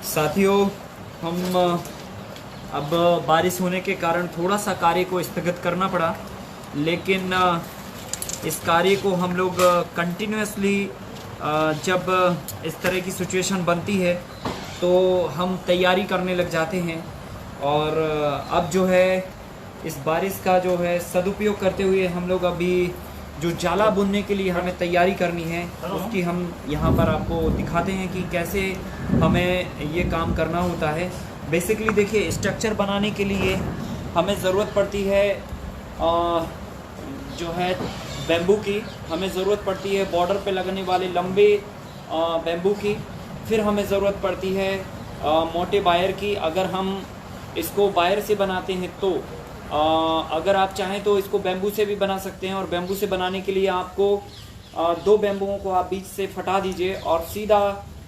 साथियों, हम अब बारिश होने के कारण थोड़ा सा कार्य को स्थगित करना पड़ा, लेकिन इस कार्य को हम लोग कंटिन्यूसली जब इस तरह की सिचुएशन बनती है तो हम तैयारी करने लग जाते हैं। और अब जो है इस बारिश का जो है सदुपयोग करते हुए हम लोग अभी जो जाला बुनने के लिए हमें तैयारी करनी है उसकी हम यहाँ पर आपको दिखाते हैं कि कैसे हमें ये काम करना होता है। बेसिकली देखिए, स्ट्रक्चर बनाने के लिए हमें ज़रूरत पड़ती है जो है बैम्बू की, हमें ज़रूरत पड़ती है बॉर्डर पे लगने वाले लंबे बैम्बू की, फिर हमें ज़रूरत पड़ती है मोटे वायर की। अगर हम इसको वायर से बनाते हैं तो अगर आप चाहें तो इसको बैम्बू से भी बना सकते हैं। और बैम्बू से बनाने के लिए आपको दो बैम्बुओं को आप बीच से फटा दीजिए और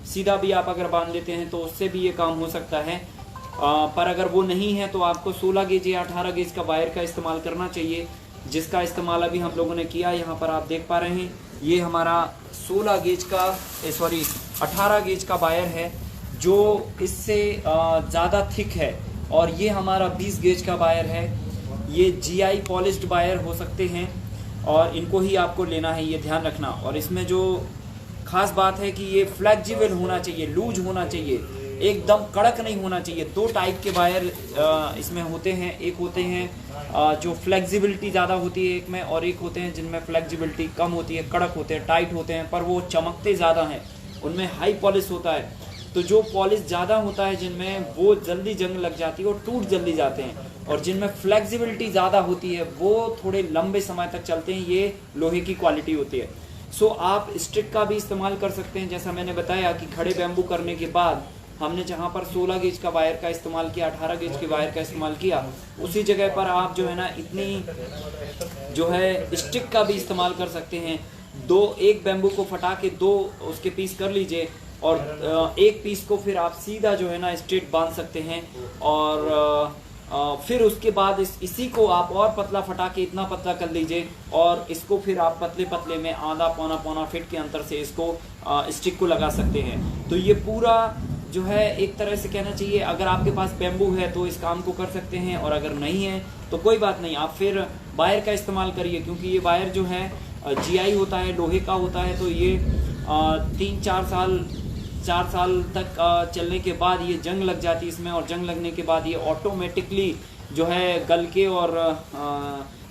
सीधा भी आप अगर बांध लेते हैं तो उससे भी ये काम हो सकता है। पर अगर वो नहीं है तो आपको 16 गेज या 18 गेज का वायर का इस्तेमाल करना चाहिए, जिसका इस्तेमाल अभी हम लोगों ने किया। यहाँ पर आप देख पा रहे हैं ये हमारा 16 गेज का 18 गेज का वायर है जो इससे ज़्यादा थिक है, और ये हमारा 20 गेज का वायर है। ये GI पॉलिश्ड वायर हो सकते हैं और इनको ही आपको लेना है, ये ध्यान रखना। और इसमें जो खास बात है कि ये फ्लेक्सिबल होना चाहिए, लूज होना चाहिए, एकदम कड़क नहीं होना चाहिए। दो टाइप के वायर इसमें होते हैं, एक होते हैं जो फ्लेक्सिबिलिटी ज़्यादा होती है एक में, और एक होते हैं जिनमें फ्लेक्सिबिलिटी कम होती है, कड़क होते हैं, टाइट होते हैं, पर वो चमकते ज़्यादा हैं, उनमें हाई पॉलिश होता है। तो जो पॉलिश ज़्यादा होता है जिनमें, वो जल्दी जंग लग जाती है और टूट जल्दी जाते हैं, और जिनमें फ्लेक्सिबिलिटी ज़्यादा होती है वो थोड़े लंबे समय तक चलते हैं। ये लोहे की क्वालिटी होती है। सो आप स्टिक का भी इस्तेमाल कर सकते हैं। जैसा मैंने बताया कि खड़े बैम्बू करने के बाद हमने जहाँ पर 16 गेज का वायर का इस्तेमाल किया, 18 गेज के वायर का इस्तेमाल किया, उसी जगह पर आप जो है ना इतनी जो है स्टिक का भी इस्तेमाल कर सकते हैं। एक बैम्बू को फटा के दो उसके पीस कर लीजिए, और एक पीस को फिर आप सीधा जो है ना स्ट्रेट बांध सकते हैं। और फिर उसके बाद इसी को आप और पतला फटा के इतना पतला कर लीजिए, और इसको फिर आप पतले पतले में आधा पौना फीट के अंतर से इसको स्टिक को लगा सकते हैं। तो ये पूरा जो है एक तरह से कहना चाहिए, अगर आपके पास बैम्बू है तो इस काम को कर सकते हैं, और अगर नहीं है तो कोई बात नहीं, आप फिर वायर का इस्तेमाल करिए। क्योंकि ये वायर जो है GI होता है, लोहे का होता है, तो ये 4 साल तक चलने के बाद ये जंग लग जाती है इसमें, और जंग लगने के बाद ये ऑटोमेटिकली जो है गल के और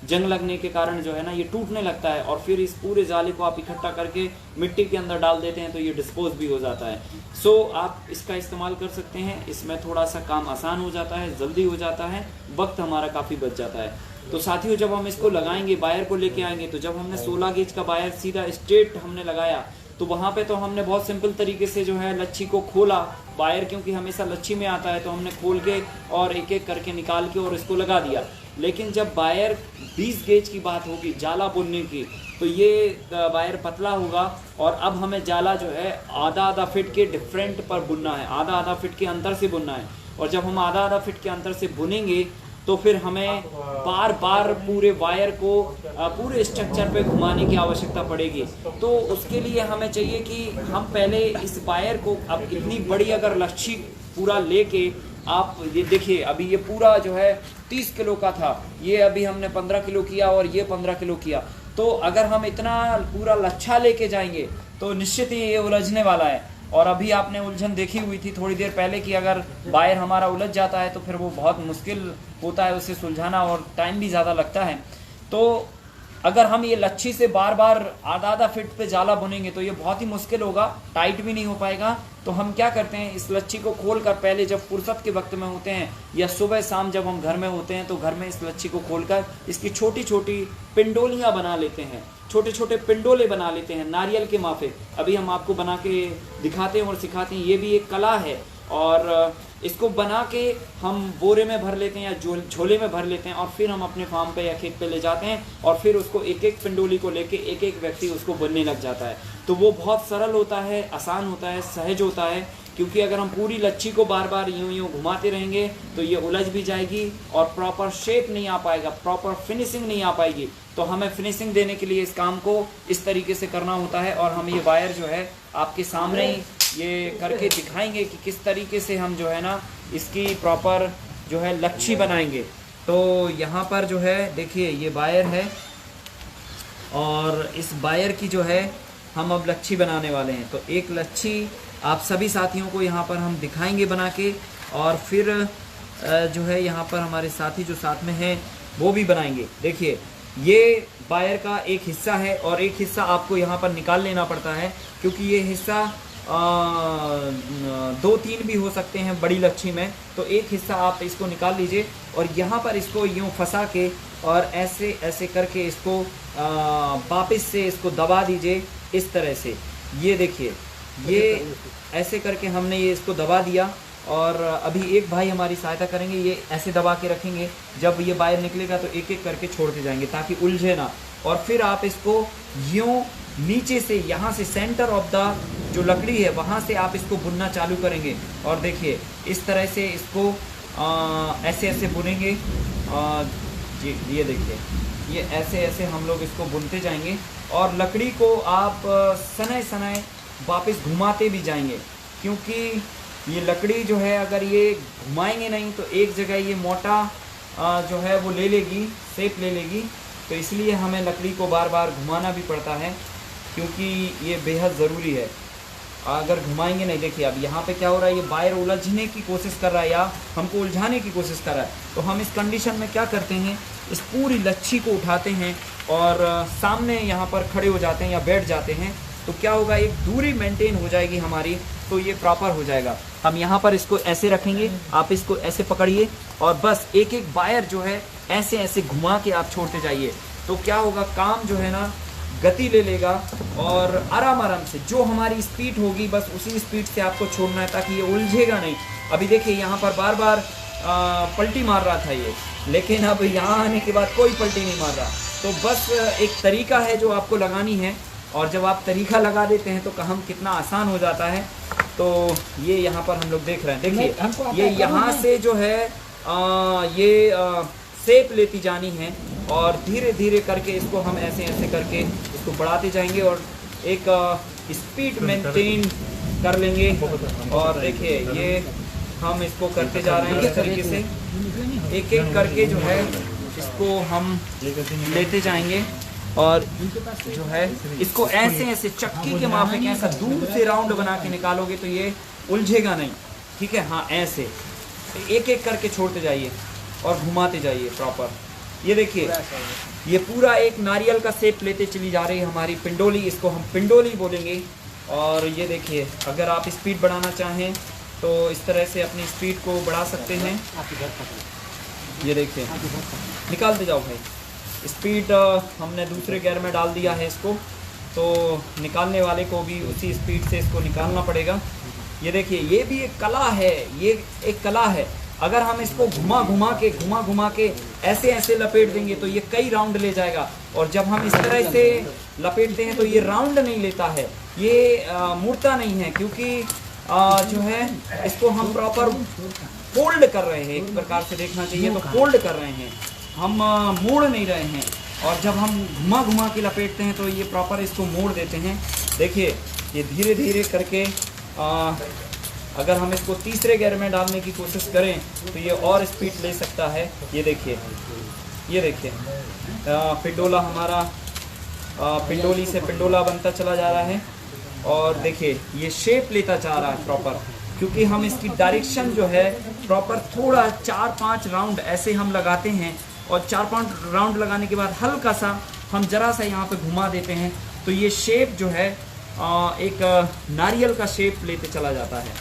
जंग लगने के कारण जो है ना ये टूटने लगता है। और फिर इस पूरे जाले को आप इकट्ठा करके मिट्टी के अंदर डाल देते हैं तो ये डिस्पोज भी हो जाता है। सो आप इसका इस्तेमाल कर सकते हैं। इसमें थोड़ा सा काम आसान हो जाता है, जल्दी हो जाता है, वक्त हमारा काफ़ी बच जाता है। तो साथियों, जब हम इसको लगाएंगे, वायर को लेके आएंगे, तो जब हमने 16 गेज का वायर सीधा स्ट्रेट हमने लगाया तो वहाँ पे तो हमने बहुत सिंपल तरीके से जो है लच्छी को खोला, वायर क्योंकि हमेशा लच्छी में आता है तो हमने खोल के और एक एक करके निकाल के और इसको लगा दिया। लेकिन जब वायर 20 गेज की बात होगी जाला बुनने की, तो ये वायर पतला होगा, और अब हमें जाला जो है आधा फीट के डिफरेंट पर बुनना है, आधा फीट के अंतर से बुनना है। और जब हम आधा फीट के अंतर से बुनेंगे तो फिर हमें बार बार पूरे वायर को पूरे स्ट्रक्चर पे घुमाने की आवश्यकता पड़ेगी। तो उसके लिए हमें चाहिए कि हम पहले इस वायर को, अब इतनी बड़ी अगर लच्छी पूरा लेके आप ये देखिए, अभी ये पूरा जो है 30 किलो का था, ये अभी हमने 15 किलो किया और ये 15 किलो किया। तो अगर हम इतना पूरा लच्छा लेके जाएंगे तो निश्चित ही ये उलझने वाला है। और अभी आपने उलझन देखी हुई थी थोड़ी देर पहले कि अगर वायर हमारा उलझ जाता है तो फिर वो बहुत मुश्किल होता है उसे सुलझाना, और टाइम भी ज़्यादा लगता है। तो अगर हम ये लच्छी से बार बार आधा फीट पे जाला बुनेंगे तो ये बहुत ही मुश्किल होगा, टाइट भी नहीं हो पाएगा। तो हम क्या करते हैं, इस लच्छी को खोलकर पहले जब फुर्सत के वक्त में होते हैं या सुबह शाम जब हम घर में होते हैं तो घर में इस लच्छी को खोलकर इसकी छोटी छोटी पिंडोलियाँ बना लेते हैं, छोटे छोटे पिंडोले बना लेते हैं नारियल के माफे। अभी हम आपको बना के दिखाते हैं और सिखाते हैं, ये भी एक कला है। और इसको बना के हम बोरे में भर लेते हैं या झोले में भर लेते हैं, और फिर हम अपने फार्म पे या खेत पे ले जाते हैं, और फिर उसको एक एक पिंडोली को लेके एक एक व्यक्ति उसको बुनने लग जाता है। तो वो बहुत सरल होता है, आसान होता है, सहज होता है। क्योंकि अगर हम पूरी लच्छी को बार बार यूं घुमाते रहेंगे तो ये उलझ भी जाएगी और प्रॉपर शेप नहीं आ पाएगा, प्रॉपर फिनिशिंग नहीं आ पाएगी। तो हमें फिनिशिंग देने के लिए इस काम को इस तरीके से करना होता है। और हम ये वायर जो है आपके सामने ही ये करके दिखाएंगे कि किस तरीके से हम जो है ना इसकी प्रॉपर जो है लच्छी बनाएंगे। तो यहाँ पर जो है देखिए ये बायर है और इस बायर की जो है हम अब लच्छी बनाने वाले हैं। तो एक लच्छी आप सभी साथियों को यहाँ पर हम दिखाएंगे बना के, और फिर जो है यहाँ पर हमारे साथी जो साथ में हैं वो भी बनाएंगे। देखिए ये बायर का एक हिस्सा है और एक हिस्सा आपको यहाँ पर निकाल लेना पड़ता है, क्योंकि ये हिस्सा 2-3 भी हो सकते हैं बड़ी लच्छी में। तो एक हिस्सा आप इसको निकाल लीजिए और यहाँ पर इसको यूँ फंसा के और ऐसे ऐसे करके इसको वापस से इसको दबा दीजिए इस तरह से। ये देखिए ये ऐसे करके हमने ये इसको दबा दिया, और अभी एक भाई हमारी सहायता करेंगे, ये ऐसे दबा के रखेंगे। जब ये बाहर निकलेगा तो एक एक करके छोड़ते जाएंगे ताकि उलझे ना, और फिर आप इसको यूँ नीचे से यहाँ से सेंटर ऑफ द जो लकड़ी है वहाँ से आप इसको बुनना चालू करेंगे। और देखिए इस तरह से इसको ऐसे ऐसे बुनेंगे। ये देखिए ये ऐसे ऐसे हम लोग इसको बुनते जाएंगे, और लकड़ी को आप सनय सनय वापस घुमाते भी जाएंगे, क्योंकि ये लकड़ी जो है अगर ये घुमाएंगे नहीं तो एक जगह ये मोटा जो है वो ले लेगी, शेप ले लेगी। तो इसलिए हमें लकड़ी को बार बार घुमाना भी पड़ता है, क्योंकि ये बेहद ज़रूरी है। अगर घुमाएंगे नहीं, देखिए अब यहाँ पे क्या हो रहा है, ये बायर उलझने की कोशिश कर रहा है या हमको उलझाने की कोशिश कर रहा है। तो हम इस कंडीशन में क्या करते हैं, इस पूरी लच्छी को उठाते हैं और सामने यहाँ पर खड़े हो जाते हैं या बैठ जाते हैं। तो क्या होगा, एक दूरी मेंटेन हो जाएगी हमारी, तो ये प्रॉपर हो जाएगा। हम यहाँ पर इसको ऐसे रखेंगे, आप इसको ऐसे पकड़िए और बस एक एक बायर जो है ऐसे ऐसे घुमा के आप छोड़ते जाइए। तो क्या होगा, काम जो है ना गति ले लेगा और आराम आराम से जो हमारी स्पीड होगी बस उसी स्पीड से आपको छोड़ना है, ताकि ये उलझेगा नहीं। अभी देखिए यहाँ पर बार बार पलटी मार रहा था ये, लेकिन अब यहाँ आने के बाद कोई पलटी नहीं मार रहा। तो बस एक तरीका है जो आपको लगानी है, और जब आप तरीका लगा देते हैं तो काम कितना आसान हो जाता है। तो ये यहाँ पर हम लोग देख रहे हैं, देखिए ये यहाँ से जो है ये शेप लेती जानी है, और धीरे धीरे करके इसको हम ऐसे ऐसे करके इसको बढ़ाते जाएंगे और एक स्पीड मेंटेन कर लेंगे। और देखिए ये हम इसको करते जा रहे हैं इस तरीके से, एक एक करके जो है इसको हम लेते जाएंगे, और जो है इसको ऐसे ऐसे चक्की के माफिक ऐसा दूर से राउंड बना के निकालोगे तो ये उलझेगा नहीं। ठीक है, हाँ ऐसे एक एक करके छोड़ते जाइए और घुमाते जाइए प्रॉपर। ये देखिए ये पूरा एक नारियल का शेप लेते चली जा रही है हमारी पिंडोली, इसको हम पिंडोली बोलेंगे। और ये देखिए अगर आप स्पीड बढ़ाना चाहें तो इस तरह से अपनी स्पीड को बढ़ा सकते हैं। ये देखिए निकालते जाओ भाई, स्पीड हमने दूसरे गियर में डाल दिया है इसको, तो निकालने वाले को भी उसी स्पीड से इसको निकालना पड़ेगा। ये देखिए ये भी एक कला है, ये एक कला है। अगर हम इसको घुमा घुमा के ऐसे ऐसे लपेट देंगे तो ये कई राउंड ले जाएगा, और जब हम इस तरह से लपेटते हैं तो ये राउंड नहीं लेता है, ये मुड़ता नहीं है, क्योंकि जो है इसको हम प्रॉपर फोल्ड कर रहे हैं। एक प्रकार से देखना चाहिए तो फोल्ड कर रहे हैं, हम मोड़ नहीं रहे हैं। और जब हम घुमा के लपेटते हैं तो ये प्रॉपर इसको मोड़ देते हैं। देखिए ये धीरे धीरे करके अगर हम इसको तीसरे गियर में डालने की कोशिश करें तो ये और स्पीड ले सकता है। ये देखिए पिंडोला हमारा पिंडोली से पिंडोला बनता चला जा रहा है, और देखिए ये शेप लेता जा रहा है प्रॉपर, क्योंकि हम इसकी डायरेक्शन जो है प्रॉपर थोड़ा 4-5 राउंड ऐसे हम लगाते हैं, और 4-5 राउंड लगाने के बाद हल्का सा हम जरा सा यहाँ पे घुमा देते हैं, तो ये शेप जो है एक नारियल का शेप लेते चला जाता है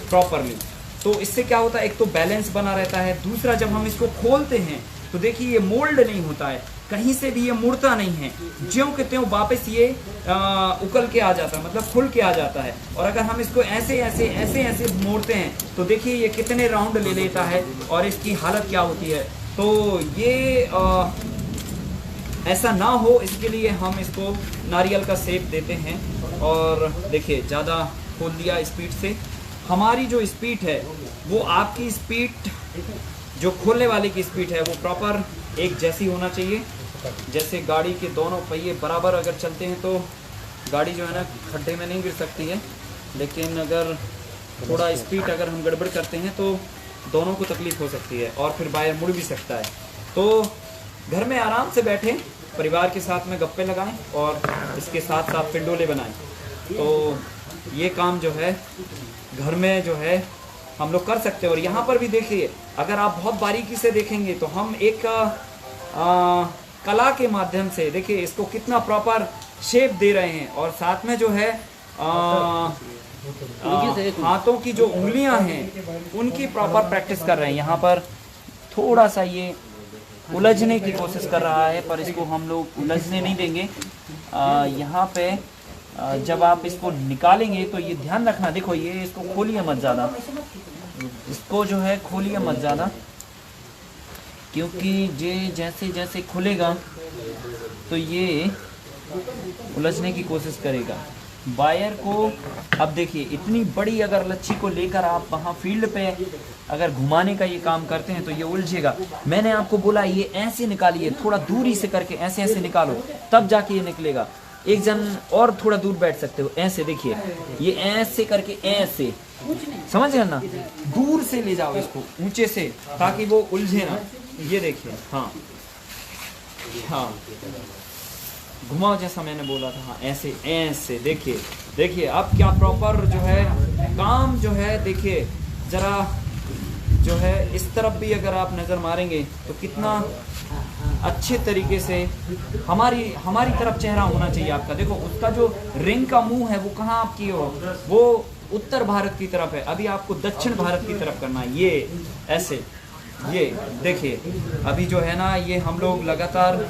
प्रॉपरली। तो इससे क्या होता है, एक तो बैलेंस बना रहता है, दूसरा जब हम इसको खोलते हैं तो देखिए ये मोल्ड नहीं होता है, कहीं से भी ये मुड़ता नहीं है, ज्यों के त्यों वापस ये उकल के आ जाता है, मतलब खुल के आ जाता है। और अगर हम इसको ऐसे ऐसे मोड़ते हैं तो देखिए ये कितने राउंड ले लेता है और इसकी हालत क्या होती है। तो ये ऐसा ना हो इसके लिए हम इसको नारियल का शेप देते हैं। और देखिए ज़्यादा खोल दिया स्पीड से, हमारी जो स्पीड है वो आपकी स्पीड जो खोलने वाले की स्पीड है वो प्रॉपर एक जैसी होना चाहिए। जैसे गाड़ी के दोनों पहिए बराबर अगर चलते हैं तो गाड़ी जो है ना खड्डे में नहीं गिर सकती है। लेकिन अगर थोड़ा स्पीड अगर हम गड़बड़ करते हैं तो दोनों को तकलीफ हो सकती है और फिर बायर मुड़ भी सकता है। तो घर में आराम से बैठे परिवार के साथ में गप्पे लगाएं और इसके साथ साथ पिंडोले बनाएं। तो ये काम जो है घर में जो है हम लोग कर सकते हैं। और यहाँ पर भी देखिए, अगर आप बहुत बारीकी से देखेंगे तो हम एक कला के माध्यम से देखिए इसको कितना प्रॉपर शेप दे रहे हैं और साथ में जो है हाथों की जो उंगलियां हैं उनकी प्रॉपर प्रैक्टिस कर रहे हैं। यहाँ पर थोड़ा सा ये उलझने की कोशिश कर रहा है, पर इसको हम लोग उलझने नहीं देंगे। यहाँ पे जब आप इसको निकालेंगे तो ये ध्यान रखना, देखो ये इसको खोलिए मत ज़्यादा, इसको जो है खोलिए मत ज़्यादा, क्योंकि ये जैसे जैसे खुलेगा तो ये उलझने की कोशिश करेगा। वायर को अब देखिए इतनी बड़ी अगर लच्छी को लेकर आप वहाँ फील्ड पे अगर घुमाने का ये काम करते हैं तो ये उलझेगा। मैंने आपको बोला ये ऐसे निकालिए, थोड़ा दूरी से करके ऐसे ऐसे निकालो, तब जाके ये निकलेगा। एक जन और थोड़ा दूर बैठ सकते हो, ऐसे देखिए ये ऐसे करके ऐसे, समझ गए ना, दूर से ले जाओ इसको ऊंचे से ताकि वो उलझे ना। ये देखिए, हाँ हाँ घुमाओ जैसा मैंने बोला था, हाँ ऐसे ऐसे। देखिए देखिए अब क्या प्रॉपर जो है काम जो है, देखिए जरा जो है इस तरफ भी अगर आप नज़र मारेंगे तो कितना अच्छे तरीके से हमारी तरफ चेहरा होना चाहिए आपका। देखो उसका जो रिंग का मुंह है वो कहाँ आपकी हो, वो उत्तर भारत की तरफ है, अभी आपको दक्षिण भारत की तरफ करना है। ये ऐसे, ये देखिए अभी जो है ना ये हम लोग लगातार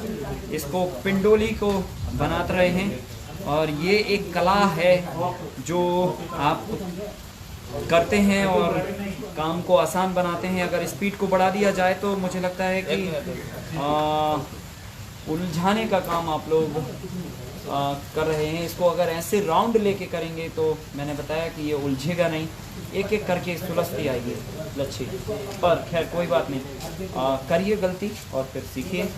इसको पिंडोली को बनाते रहे हैं और ये एक कला है जो आप करते हैं और काम को आसान बनाते हैं। अगर स्पीड को बढ़ा दिया जाए तो मुझे लगता है कि उलझाने का काम आप लोग कर रहे हैं। इसको अगर ऐसे राउंड लेके करेंगे तो मैंने बताया कि ये उलझेगा नहीं, एक एक करके सुलझती आएगी लच्छी। पर खैर कोई बात नहीं, करिए गलती और फिर सीखिए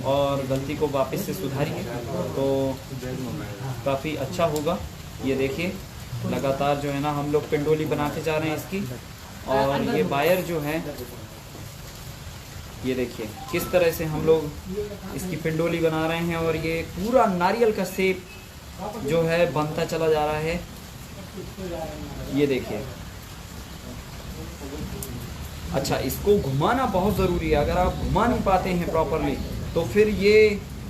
और गलती को वापस से सुधारिए तो काफ़ी अच्छा होगा। ये देखिए लगातार जो है ना हम लोग पिंडोली बनाते जा रहे हैं इसकी, और ये वायर जो है ये देखिए किस तरह से हम लोग इसकी पिंडोली बना रहे हैं और ये पूरा नारियल का शेप जो है बनता चला जा रहा है। ये देखिए, अच्छा इसको घुमाना बहुत ज़रूरी है। अगर आप घुमा नहीं पाते हैं प्रॉपरली तो फिर ये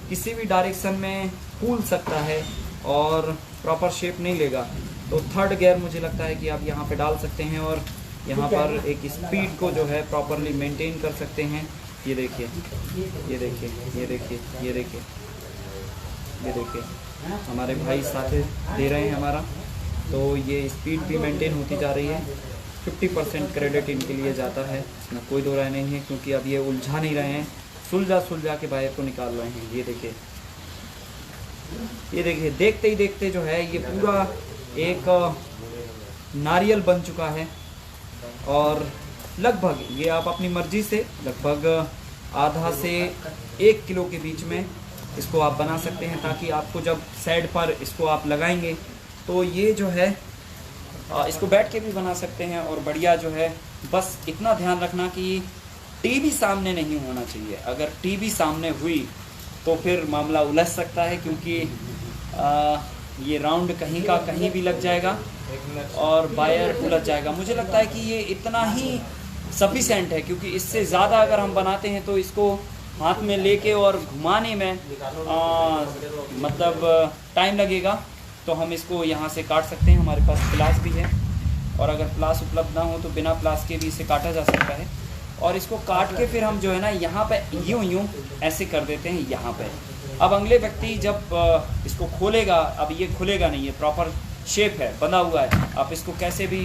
किसी भी डायरेक्शन में फूल सकता है और प्रॉपर शेप नहीं लेगा। तो थर्ड गियर मुझे लगता है कि आप यहाँ पे डाल सकते हैं और यहाँ पर एक स्पीड को जो है प्रॉपरली मेंटेन कर सकते हैं। ये देखिए, ये देखिए, ये देखिए, ये देखिए, ये देखिए हमारे भाई साथ दे रहे हैं हमारा, तो ये स्पीड भी मेंटेन होती जा रही है। 50% क्रेडिट इनके लिए जाता है, इसमें कोई दो राय नहीं है, क्योंकि अब ये उलझा नहीं रहे हैं, सुलझा के वायर को निकाल रहे हैं। ये देखिए, ये देखिए, देखते ही देखते जो है ये पूरा एक नारियल बन चुका है और लगभग ये आप अपनी मर्जी से लगभग आधा से 1 किलो के बीच में इसको आप बना सकते हैं, ताकि आपको जब साइड पर इसको आप लगाएंगे तो ये जो है इसको बैठ के भी बना सकते हैं और बढ़िया जो है। बस इतना ध्यान रखना कि टीवी सामने नहीं होना चाहिए। अगर टीवी सामने हुई तो फिर मामला उलझ सकता है, क्योंकि ये राउंड कहीं का कहीं भी लग जाएगा और वायर उलझ जाएगा। मुझे लगता है कि ये इतना ही सफिशेंट है, क्योंकि इससे ज़्यादा अगर हम बनाते हैं तो इसको हाथ में लेके और घुमाने में मतलब टाइम लगेगा। तो हम इसको यहाँ से काट सकते हैं, हमारे पास प्लास भी है, और अगर प्लास उपलब्ध ना हो तो बिना प्लास के भी इसे काटा जा सकता है। और इसको काट के फिर हम जो है ना यहाँ पे यूं ऐसे कर देते हैं यहाँ पे। अब अगले व्यक्ति जब इसको खोलेगा, अब ये खुलेगा नहीं, ये प्रॉपर शेप है, बंधा हुआ है, आप इसको कैसे भी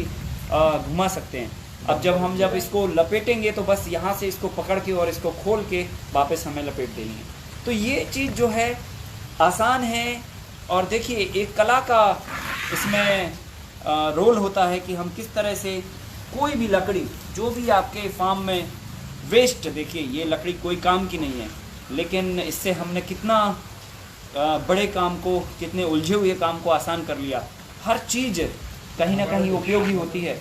घुमा सकते हैं। अब जब इसको लपेटेंगे तो बस यहाँ से इसको पकड़ के और इसको खोल के वापस हमें लपेट देंगे। तो ये चीज़ जो है आसान है। और देखिए एक कला का इसमें रोल होता है कि हम किस तरह से कोई भी लकड़ी जो भी आपके फार्म में वेस्ट, देखिए ये लकड़ी कोई काम की नहीं है, लेकिन इससे हमने कितना बड़े काम को, कितने उलझे हुए काम को आसान कर लिया। हर चीज़ कहीं ना कहीं उपयोगी होती है।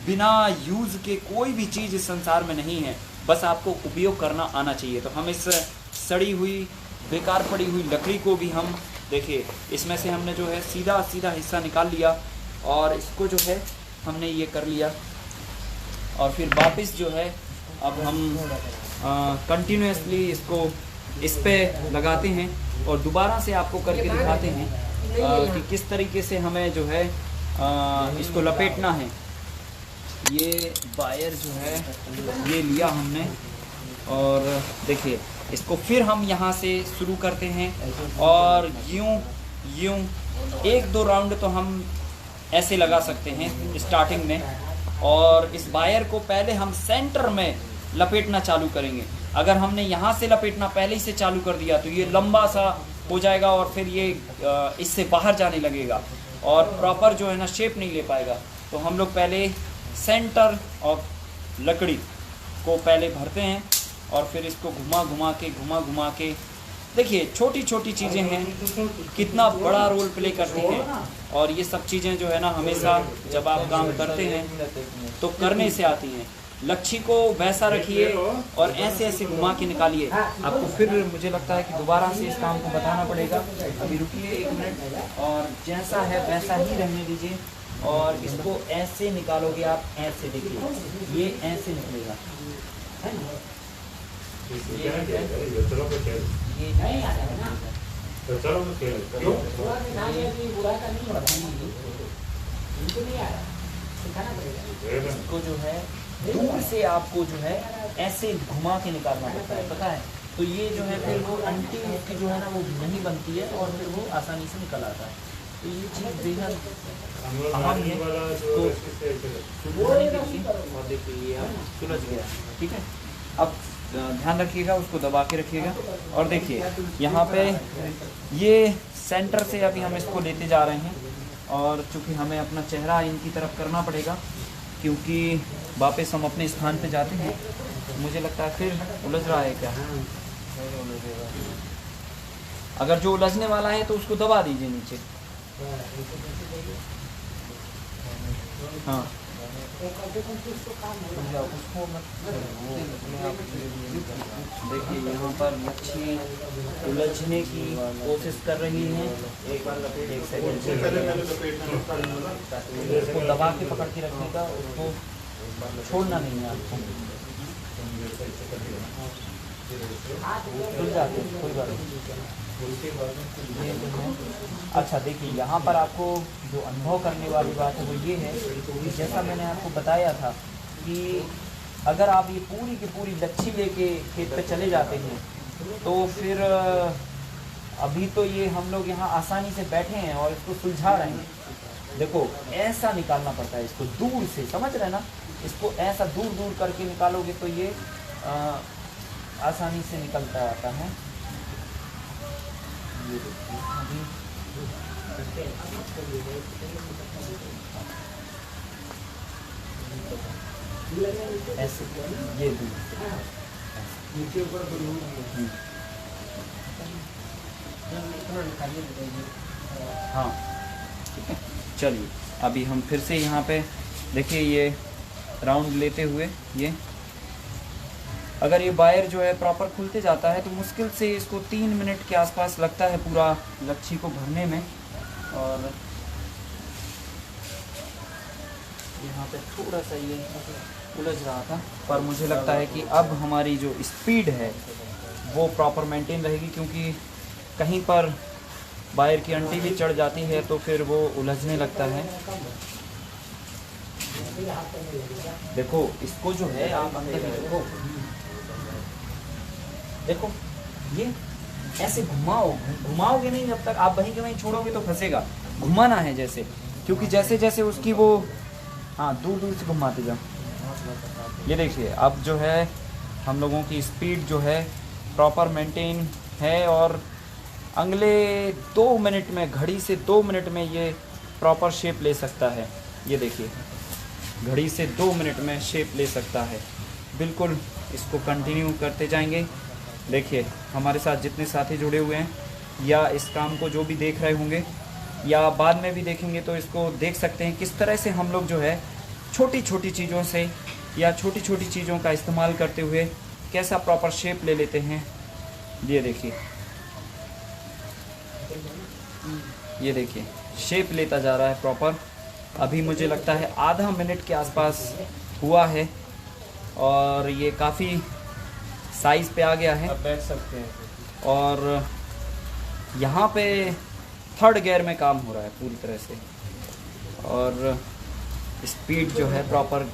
बिना यूज़ के कोई भी चीज़ इस संसार में नहीं है, बस आपको उपयोग करना आना चाहिए। तो हम इस सड़ी हुई बेकार पड़ी हुई लकड़ी को भी हम देखिए, इसमें से हमने जो है सीधा सीधा हिस्सा निकाल लिया और इसको जो है हमने ये कर लिया, और फिर वापस जो है अब हम कंटिन्यूसली इसको इस पे लगाते हैं और दोबारा से आपको करके दिखाते हैं कि किस तरीके से हमें जो है इसको लपेटना है। ये वायर जो है ये लिया हमने और देखिए इसको फिर हम यहाँ से शुरू करते हैं और यूं 1-2 राउंड तो हम ऐसे लगा सकते हैं स्टार्टिंग में, और इस वायर को पहले हम सेंटर में लपेटना चालू करेंगे। अगर हमने यहाँ से लपेटना पहले ही से चालू कर दिया तो ये लंबा सा हो जाएगा और फिर ये इससे बाहर जाने लगेगा और प्रॉपर जो है ना शेप नहीं ले पाएगा। तो हम लोग पहले सेंटर ऑफ लकड़ी को पहले भरते हैं और फिर इसको घुमा घुमा के देखिए छोटी छोटी चीज़ें हैं, कितना बड़ा रोल प्ले करती हैं। और ये सब चीज़ें जो है ना हमेशा जब आप काम करते हैं तो करने से आती हैं। लच्छी को वैसा रखिए और ऐसे ऐसे घुमा के निकालिए। आपको फिर मुझे लगता है कि दोबारा से इस काम को बताना पड़ेगा। अभी रुकिए 1 मिनट, और जैसा है वैसा ही रहने दीजिए। और इसको ऐसे निकालोगे आप, ऐसे देखिए ये ऐसे निकलेगा, इसको जो है दूर से आपको जो है ऐसे घुमा के निकालना पड़ता है, पता है। तो ये जो है फिर वो अंटी उसकी जो है ना वो नहीं बनती है और फिर वो आसानी से निकल आता है। तो ये चीज़ बेहद अहम है। तो और देखिए ये अब सुलझ गया, ठीक है। अब ध्यान रखिएगा, उसको दबा के रखिएगा। और देखिए यहाँ पे ये सेंटर से अभी हम इसको लेते जा रहे हैं, और चूँकि हमें अपना चेहरा इनकी तरफ करना पड़ेगा क्योंकि वापस हम अपने स्थान पे जाते हैं। मुझे लगता है फिर उलझ रहा है क्या? अगर जो उलझने वाला है तो उसको दबा दीजिए नीचे। हाँ देखिए यहाँ पर मच्छी उलझने की कोशिश कर रही है। एक सेकंड उसको दबा के पकड़ के रखिएगा, उसको छोड़ना नहीं है आपको। खुल जाते कोई बात नहीं। अच्छा देखिए यहाँ पर आपको जो अनुभव करने वाली बात है वो ये है कि जैसा मैंने आपको बताया था कि अगर आप ये पूरी की पूरी लच्छी लेके खेत पे चले जाते हैं तो फिर अभी तो ये हम लोग यहाँ आसानी से बैठे हैं और इसको सुलझा रहे हैं। देखो ऐसा निकालना पड़ता है इसको दूर से, समझ रहे ना। इसको ऐसा दूर दूर करके निकालोगे तो ये आसानी से निकलता आता है। ऐसे ये दूर नीचे ऊपर हाँ ठीक है। चलिए अभी हम फिर से यहाँ पे देखिए ये राउंड लेते हुए ये अगर ये वायर जो है प्रॉपर खुलते जाता है तो मुश्किल से इसको 3 मिनट के आसपास लगता है पूरा लच्छी को भरने में। और यहाँ पे थोड़ा सा ये उलझ रहा था, पर मुझे लगता है कि अब हमारी जो स्पीड है वो प्रॉपर मेंटेन रहेगी, क्योंकि कहीं पर वायर की अंटी भी चढ़ जाती है तो फिर वो उलझने लगता है। देखो इसको जो है आप अंदर देखो, देखो ये ऐसे घुमाओगे नहीं, जब तक आप वहीं के वहीं छोड़ोगे तो फंसेगा। घुमाना है जैसे, क्योंकि जैसे जैसे उसकी वो हाँ दूर दूर से घुमाते जाओ। ये देखिए अब जो है हम लोगों की स्पीड जो है प्रॉपर मेंटेन है और अगले 2 मिनट में, घड़ी से 2 मिनट में ये प्रॉपर शेप ले सकता है। ये देखिए घड़ी से 2 मिनट में शेप ले सकता है। बिल्कुल इसको कंटिन्यू करते जाएंगे। देखिए हमारे साथ जितने साथी जुड़े हुए हैं या इस काम को जो भी देख रहे होंगे या बाद में भी देखेंगे तो इसको देख सकते हैं किस तरह से हम लोग जो है छोटी छोटी चीज़ों से या छोटी छोटी चीज़ों का इस्तेमाल करते हुए कैसा प्रॉपर शेप ले लेते हैं। ये देखिए, ये देखिए शेप लेता जा रहा है प्रॉपर। अभी मुझे लगता है आधा मिनट के आसपास हुआ है और ये काफ़ी साइज़ पे आ गया है। आप बैठ सकते हैं। और यहाँ पे थर्ड गियर में काम हो रहा है पूरी तरह से और स्पीड जो है प्रॉपर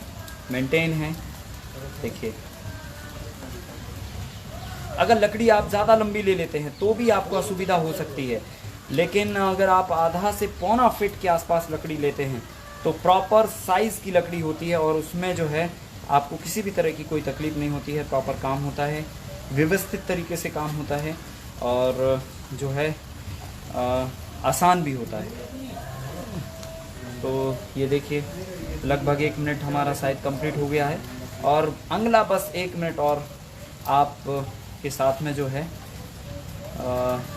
मेंटेन है। देखिए, अगर लकड़ी आप ज़्यादा लंबी ले लेते हैं तो भी आपको असुविधा हो सकती है, लेकिन अगर आप आधा से पौना फीट के आसपास लकड़ी लेते हैं तो प्रॉपर साइज़ की लकड़ी होती है और उसमें जो है आपको किसी भी तरह की कोई तकलीफ़ नहीं होती है। प्रॉपर काम होता है, व्यवस्थित तरीके से काम होता है और जो है आसान भी होता है। तो ये देखिए लगभग 1 मिनट हमारा शायद कंप्लीट हो गया है और अगला बस 1 मिनट और आप के साथ में जो है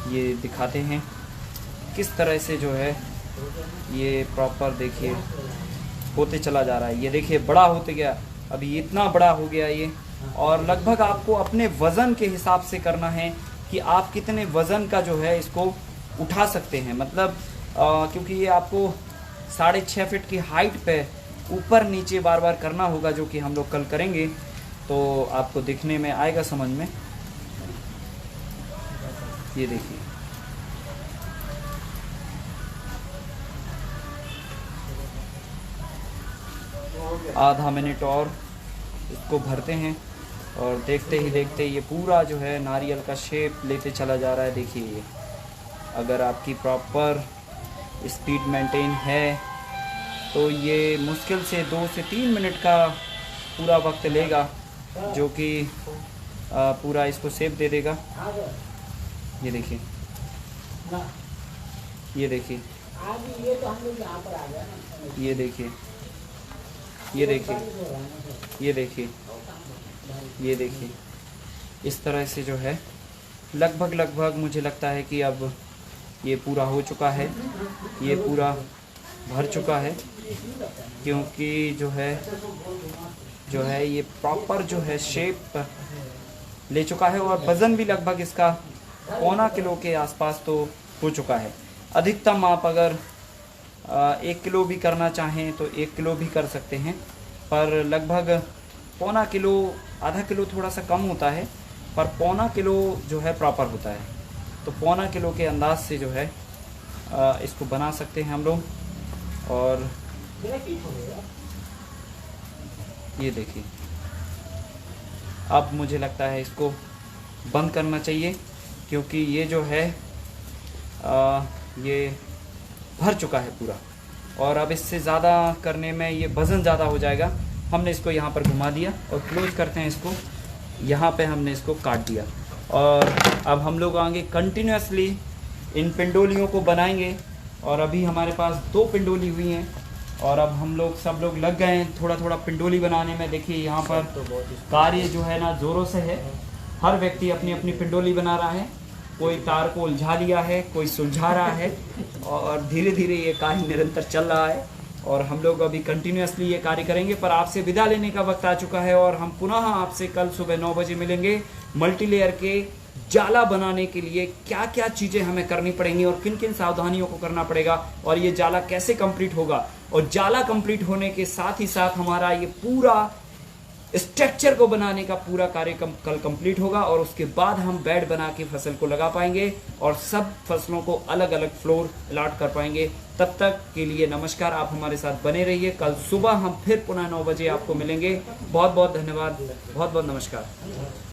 ये दिखाते हैं किस तरह से जो है ये प्रॉपर देखिए होते चला जा रहा है। ये देखिए बड़ा होते गया, अभी इतना बड़ा हो गया ये। और लगभग आपको अपने वज़न के हिसाब से करना है कि आप कितने वज़न का जो है इसको उठा सकते हैं। मतलब क्योंकि ये आपको 6.5 फीट की हाइट पे ऊपर नीचे बार बार करना होगा, जो कि हम लोग कल करेंगे, तो आपको दिखने में आएगा समझ में। ये देखिए आधा मिनट और इसको भरते हैं और देखते ही देखते ये पूरा जो है नारियल का शेप लेते चला जा रहा है। देखिए ये अगर आपकी प्रॉपर स्पीड मेंटेन है तो ये मुश्किल से 2 से 3 मिनट का पूरा वक्त लेगा, जो कि पूरा इसको शेप दे देगा। ये देखिए, ये देखिए, ये देखिए, ये देखिए, ये देखिए, ये देखिए, इस तरह से जो है लगभग मुझे लगता है कि अब ये पूरा हो चुका है, ये पूरा भर चुका है, क्योंकि जो है ये प्रॉपर जो है शेप ले चुका है और वज़न भी लगभग इसका 1.25 किलो के आसपास तो हो चुका है। अधिकतम आप अगर 1 किलो भी करना चाहें तो 1 किलो भी कर सकते हैं, पर लगभग 1.25 किलो, आधा किलो थोड़ा सा कम होता है, पर 1.25 किलो जो है प्रॉपर होता है। तो 1.25 किलो के अंदाज से जो है इसको बना सकते हैं हम लोग। और ये देखिए अब मुझे लगता है इसको बंद करना चाहिए, क्योंकि ये जो है ये भर चुका है पूरा और अब इससे ज़्यादा करने में ये वज़न ज़्यादा हो जाएगा। हमने इसको यहाँ पर घुमा दिया और क्लोज करते हैं इसको, यहाँ पे हमने इसको काट दिया और अब हम लोग आगे कंटिन्यूसली इन पिंडोलियों को बनाएंगे। और अभी हमारे पास 2 पिंडोली हुई हैं और अब हम लोग सब लोग लग गए हैं थोड़ा थोड़ा पिंडोली बनाने में। देखिए यहाँ पर कार्य जो है ना ज़ोरों से है, हर व्यक्ति अपनी अपनी पिंडोली बना रहा है, कोई तार को उलझा लिया है, कोई सुलझा रहा है और धीरे धीरे ये कार्य निरंतर चल रहा है और हम लोग अभी कंटिन्यूसली ये कार्य करेंगे। पर आपसे विदा लेने का वक्त आ चुका है और हम पुनः आपसे कल सुबह 9 बजे मिलेंगे। मल्टीलेयर के जाला बनाने के लिए क्या क्या चीज़ें हमें करनी पड़ेंगी और किन किन सावधानियों को करना पड़ेगा और ये जाला कैसे कंप्लीट होगा, और जाला कंप्लीट होने के साथ ही साथ हमारा ये पूरा स्ट्रक्चर को बनाने का पूरा कार्य कल कंप्लीट होगा और उसके बाद हम बेड बना के फसल को लगा पाएंगे और सब फसलों को अलग अलग फ्लोर अलॉट कर पाएंगे। तब तक के लिए नमस्कार, आप हमारे साथ बने रहिए। कल सुबह हम फिर पुनः 9 बजे आपको मिलेंगे। बहुत बहुत धन्यवाद, बहुत बहुत नमस्कार।